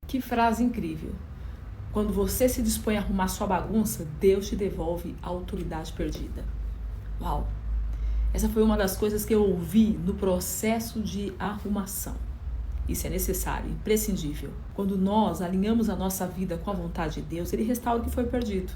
Que frase incrível. Quando você se dispõe a arrumar sua bagunça, Deus te devolve a autoridade perdida. Uau! Essa foi uma das coisas que eu ouvi no processo de arrumação. Isso é necessário, imprescindível. Quando nós alinhamos a nossa vida com a vontade de Deus, Ele restaura o que foi perdido.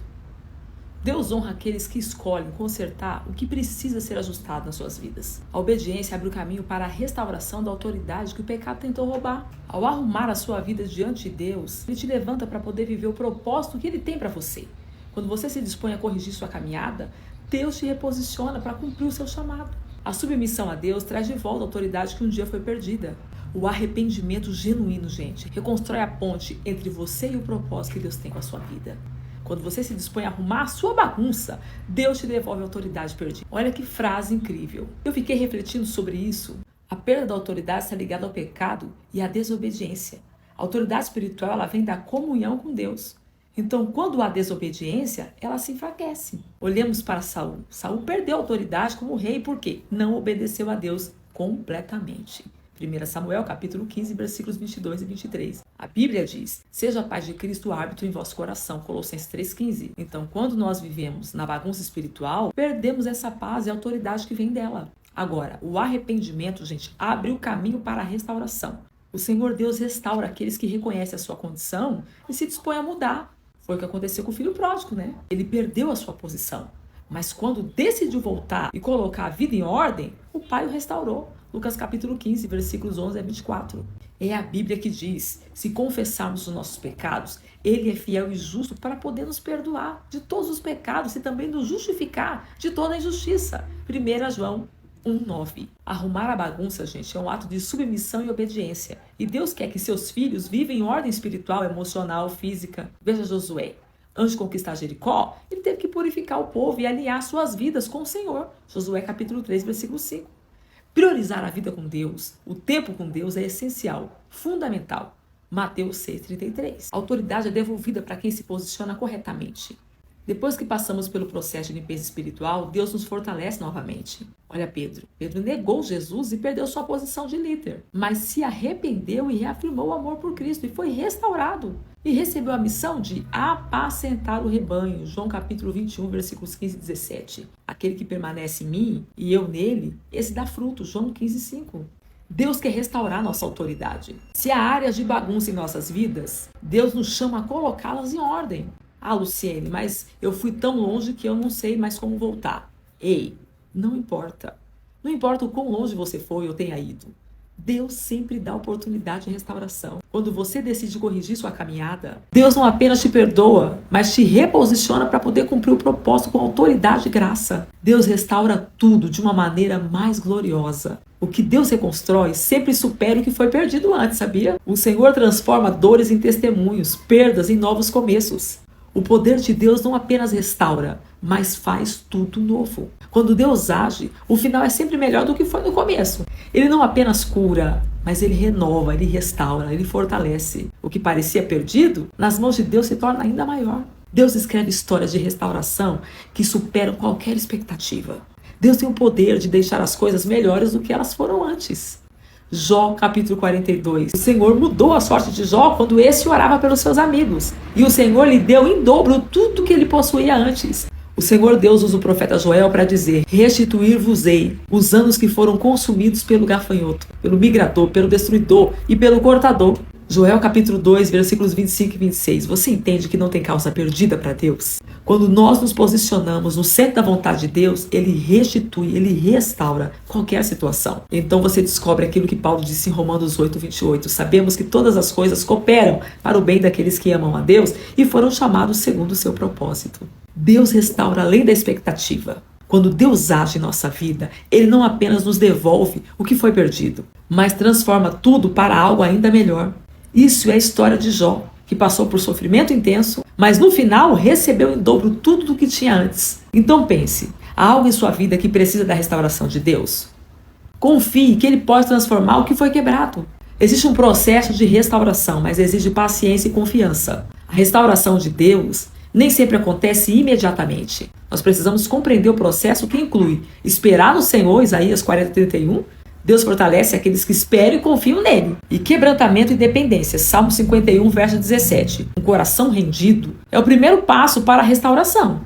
Deus honra aqueles que escolhem consertar o que precisa ser ajustado nas suas vidas. A obediência abre o caminho para a restauração da autoridade que o pecado tentou roubar. Ao arrumar a sua vida diante de Deus, Ele te levanta para poder viver o propósito que Ele tem para você. Quando você se dispõe a corrigir sua caminhada, Deus te reposiciona para cumprir o seu chamado. A submissão a Deus traz de volta a autoridade que um dia foi perdida. O arrependimento genuíno, gente, reconstrói a ponte entre você e o propósito que Deus tem com a sua vida. Quando você se dispõe a arrumar a sua bagunça, Deus te devolve a autoridade perdida. Olha que frase incrível. Eu fiquei refletindo sobre isso. A perda da autoridade está ligada ao pecado e à desobediência. A autoridade espiritual, ela vem da comunhão com Deus. Então, quando há desobediência, ela se enfraquece. Olhemos para Saul. Saul perdeu a autoridade como rei, por quê? Não obedeceu a Deus completamente. 1 Samuel, capítulo 15, versículos 22 e 23. A Bíblia diz, seja a paz de Cristo o árbitro em vosso coração, Colossenses 3,15. Então, quando nós vivemos na bagunça espiritual, perdemos essa paz e a autoridade que vem dela. Agora, o arrependimento, gente, abre o caminho para a restauração. O Senhor Deus restaura aqueles que reconhecem a sua condição e se dispõem a mudar. Foi o que aconteceu com o filho pródigo, né? Ele perdeu a sua posição. Mas quando decidiu voltar e colocar a vida em ordem, o Pai o restaurou. Lucas capítulo 15, versículos 11 a 24. É a Bíblia que diz, se confessarmos os nossos pecados, Ele é fiel e justo para poder nos perdoar de todos os pecados e também nos justificar de toda a injustiça. 1 João 1,9. Arrumar a bagunça, gente, é um ato de submissão e obediência. E Deus quer que seus filhos vivam em ordem espiritual, emocional, física. Veja Josué. Antes de conquistar Jericó, ele teve que purificar o povo e alinhar suas vidas com o Senhor. Josué capítulo 3, versículo 5. Priorizar a vida com Deus, o tempo com Deus é essencial, fundamental. Mateus 6,33. A autoridade é devolvida para quem se posiciona corretamente. Depois que passamos pelo processo de limpeza espiritual, Deus nos fortalece novamente. Olha Pedro. Pedro negou Jesus e perdeu sua posição de líder, mas se arrependeu e reafirmou o amor por Cristo e foi restaurado. E recebeu a missão de apacentar o rebanho. João capítulo 21, versículos 15 e 17. Aquele que permanece em mim e eu nele, esse dá fruto. João 15, 5. Deus quer restaurar nossa autoridade. Se há áreas de bagunça em nossas vidas, Deus nos chama a colocá-las em ordem. Ah, Luciene, mas eu fui tão longe que eu não sei mais como voltar. Ei, não importa. Não importa o quão longe você foi ou tenha ido. Deus sempre dá oportunidade de restauração. Quando você decide corrigir sua caminhada, Deus não apenas te perdoa, mas te reposiciona para poder cumprir o propósito com autoridade e graça. Deus restaura tudo de uma maneira mais gloriosa. O que Deus reconstrói sempre supera o que foi perdido antes, sabia? O Senhor transforma dores em testemunhos, perdas em novos começos. O poder de Deus não apenas restaura, mas faz tudo novo. Quando Deus age, o final é sempre melhor do que foi no começo. Ele não apenas cura, mas Ele renova, Ele restaura, Ele fortalece. O que parecia perdido, nas mãos de Deus se torna ainda maior. Deus escreve histórias de restauração que superam qualquer expectativa. Deus tem o poder de deixar as coisas melhores do que elas foram antes. Jó, capítulo 42. O Senhor mudou a sorte de Jó quando esse orava pelos seus amigos. E o Senhor lhe deu em dobro tudo que ele possuía antes. O Senhor Deus usa o profeta Joel para dizer, restituir-vos-ei os anos que foram consumidos pelo gafanhoto, pelo migrador, pelo destruidor e pelo cortador. Joel capítulo 2, versículos 25 e 26. Você entende que não tem causa perdida para Deus? Quando nós nos posicionamos no centro da vontade de Deus, Ele restitui, Ele restaura qualquer situação. Então você descobre aquilo que Paulo disse em Romanos 8, 28. Sabemos que todas as coisas cooperam para o bem daqueles que amam a Deus e foram chamados segundo o seu propósito. Deus restaura além da expectativa. Quando Deus age em nossa vida, Ele não apenas nos devolve o que foi perdido, mas transforma tudo para algo ainda melhor. Isso é a história de Jó, que passou por sofrimento intenso, mas no final recebeu em dobro tudo do que tinha antes. Então pense, há algo em sua vida que precisa da restauração de Deus? Confie que Ele pode transformar o que foi quebrado. Existe um processo de restauração, mas exige paciência e confiança. A restauração de Deus nem sempre acontece imediatamente. Nós precisamos compreender o processo que inclui esperar no Senhor, Isaías 40:31, Deus fortalece aqueles que esperam e confiam nele. E quebrantamento e dependência. Salmo 51, verso 17. Um coração rendido é o primeiro passo para a restauração.